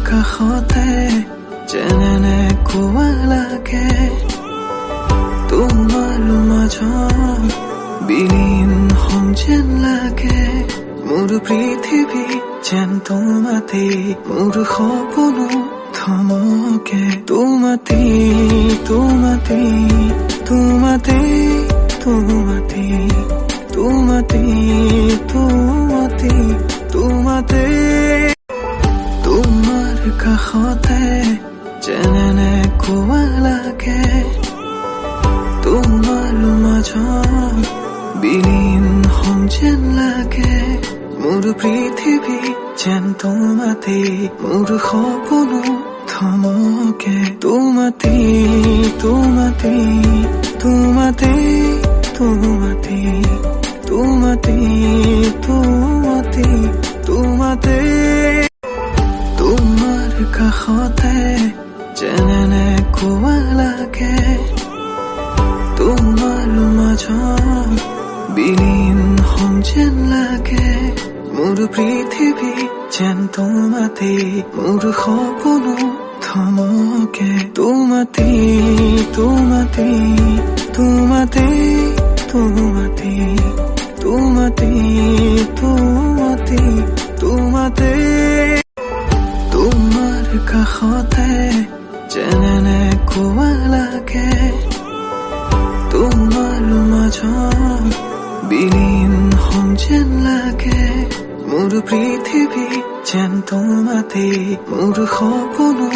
কাষতে যেনে কোৱা লাগে তোমাৰ মাজত বিলীন হম যেন লাগে মোৰ পৃথিৱী যেন তোমাতে মোৰ সপোনো থমকে তোমাতে তোমাতে তোমাতে তোমাতে তোমাতে তোমাতে তোমাতে তোমাৰ কাষতে যেনে কোৱা লাগে তোমাৰ মাজত বিলীন হম যেন লাগে মোৰ পৃথিৱী যেন তোমাতে মোৰ সপোনো থমকে তোমাতে তোমাতে তোমাতে তোমাতে তোমাতে তোমাতে তোমাতে তোমাৰ কাষতে যেনে কোৱা লাগে তোমাৰ মাজত বিলীন হম যেন লাগে মোৰ পৃথিৱী যেন তোমাতে মোৰ সপোনো থমকে তোমাতে তোমাতে তোমাতে তোমাতে তোমাতে তোমাতে তোমাতে তোমাৰ কাষতে যেনে কোৱা লাগে তোমাৰ মাজত বিলীন হম যেন লাগে মোৰ পৃথিৱী যেন তোমাতে মোৰ সপোনো